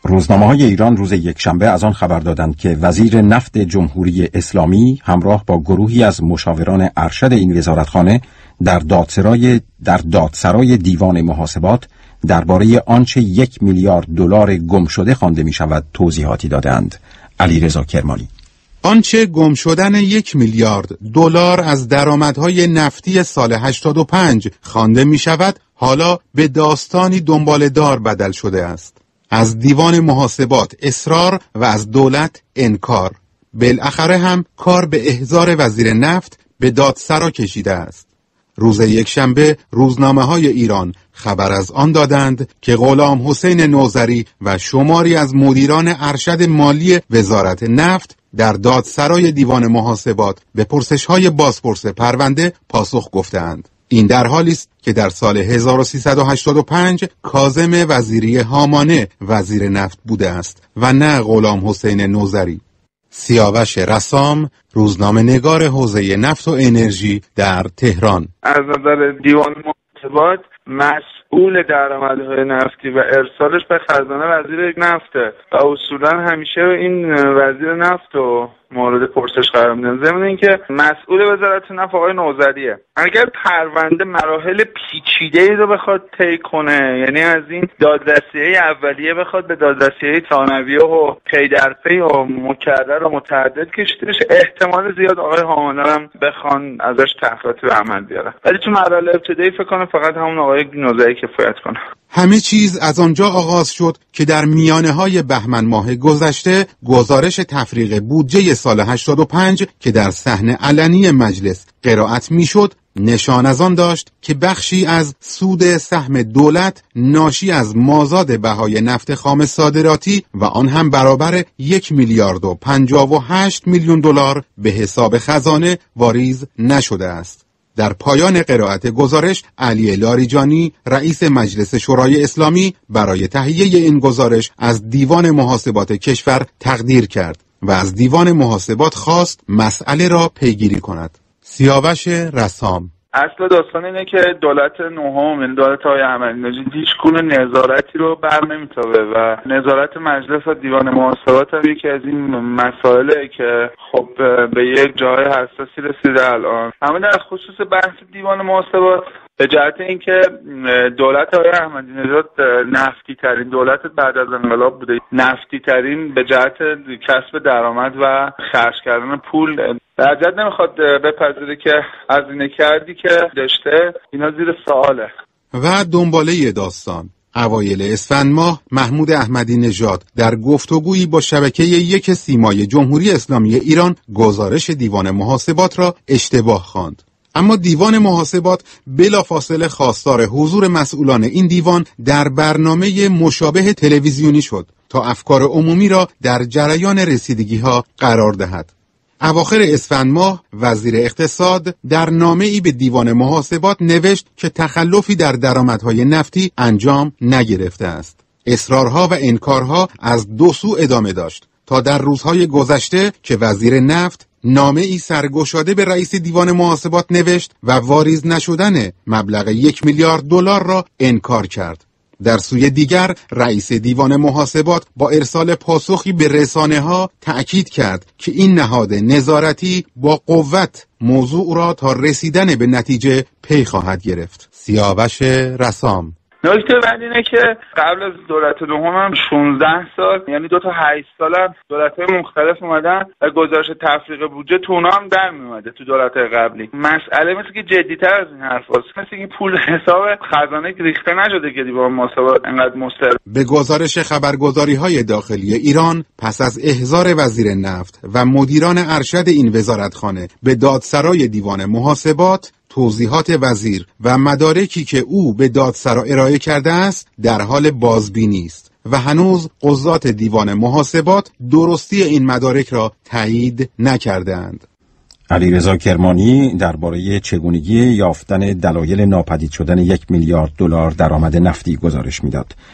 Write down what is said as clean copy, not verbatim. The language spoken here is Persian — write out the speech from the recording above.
روزنامه‌های ایران روز یکشنبه از آن خبر دادند که وزیر نفت جمهوری اسلامی همراه با گروهی از مشاوران ارشد این وزارتخانه در دادسرای دیوان محاسبات درباره آنچه 1 میلیارد دلار گم شده خوانده می شود توضیحاتی دادند. علیرضا کرمانی: آنچه گم شدن 1 میلیارد دلار از درآمدهای نفتی سال 85 خوانده می شود حالا به داستانی دنباله‌دار بدل شده است. از دیوان محاسبات اصرار و از دولت انکار. بالاخره هم کار به احضار وزیر نفت به دادسرا کشیده است. روز یکشنبه روزنامه‌های ایران خبر از آن دادند که غلام حسین نوذری و شماری از مدیران ارشد مالی وزارت نفت در دادسرای دیوان محاسبات به پرسش‌های بازپرس پرونده پاسخ گفتند. این در حالی است که در سال 1385 کاظم وزیری هامانه وزیر نفت بوده است و نه غلام حسین نوذری. سیاوش رسام، روزنامه‌نگار حوزه نفت و انرژی در تهران: از نظر دیوان محاسبات مسئول درآمدهای نفتی و ارسالش به خزانه وزیر نفته و اصولا همیشه این وزیر نفت و مورد پرسش قرار میدن. ضمن اینکه مسئول وزارت نفت آقای نوذریه. اگر پرونده مراحل پیچیده‌ای رو بخواد طی کنه، یعنی از این دادرسی‌های اولیه بخواد به دادرسی‌های ثانویه و پی در پی و مکرر و متعدد کشیده بشه، احتمال زیاد آقای هامانه هم بخوان ازش تحقیقاتی به عمل بیارن. ولی تو مراحل ابتدایی فکر کنم فقط همون آقای نوذری کفایت کنه. همه چیز از آنجا آغاز شد که در میانه‌های بهمن ماه گذشته گزارش تفریغ بودجه سال 85 که در صحن علنی مجلس قرائت میشد نشان از آن داشت که بخشی از سود سهم دولت ناشی از مازاد بهای نفت خام صادراتی و آن هم برابر 1 میلیارد و 58 میلیون دلار به حساب خزانه واریز نشده است. در پایان قرائت گزارش علی لاریجانی رئیس مجلس شورای اسلامی برای تهیه این گزارش از دیوان محاسبات کشور تقدیر کرد و از دیوان محاسبات خواست مسئله را پیگیری کند. سیاوش رسام: اصل داستان اینه که دولت نهم، یعنی دولت آقای احمدی نژاد، هیچ گونه نظارتی رو بر نمیتابه و نظارت مجلس و دیوان محاسبات هم یکی از این مسائله که خب به یک جای حساسی رسیده الان. اما در خصوص بحث دیوان محاسبات به جهت اینکه دولت آقای احمدی نژاد نفتی ترین دولت بعد از انقلاب بوده، نفتی ترین به جهت کسب درآمد و خرج کردن پول، در جد نمیخواد بپذیره که هزینه کردی که داشته اینا زیر سواله. و دنباله داستان اوایل اسفند ماه محمود احمدی نژاد در گفتگویی با شبکه یک سیمای جمهوری اسلامی ایران گزارش دیوان محاسبات را اشتباه خواند. اما دیوان محاسبات بلافاصله خواستار حضور مسئولان این دیوان در برنامه مشابه تلویزیونی شد تا افکار عمومی را در جریان رسیدگی‌ها قرار دهد. اواخر اسفند ماه وزیر اقتصاد در نامه‌ای به دیوان محاسبات نوشت که تخلفی در درآمدهای نفتی انجام نگرفته است. اصرارها و انکارها از دو سو ادامه داشت تا در روزهای گذشته که وزیر نفت نامه‌ای سرگشاده به رئیس دیوان محاسبات نوشت و واریز نشدن مبلغ 1 میلیارد دلار را انکار کرد. در سوی دیگر رئیس دیوان محاسبات با ارسال پاسخی به رسانه‌ها تأکید کرد که این نهاد نظارتی با قوت موضوع را تا رسیدن به نتیجه پی خواهد گرفت. سیاوش رسام: نکته بعد اینه که قبل از دولت نهم هم 16 سال، یعنی 2 تا 8 سال هم دولت‌های مختلف اومدن و گزارش تفریغ بودجه تو اونها هم در میومده تو دولت‌های قبلی. مسئله مثل که جدی‌تر از این حرفاست، مثل که پول حساب خزانه ریخته نشده که دیوان محاسبات انقدر مستر. به گزارش خبرگزاری‌های داخلی ایران پس از احضار وزیر نفت و مدیران ارشد این وزارتخانه به دادسرای دیوان محاسبات، توضیحات وزیر و مدارکی که او به دادسرا ارائه کرده است در حال بازبینی است و هنوز قضات دیوان محاسبات درستی این مدارک را تایید نکردند. علیرضا کرمانی درباره چگونگی یافتن دلایل ناپدید شدن 1 میلیارد دلار درآمد نفتی گزارش میداد.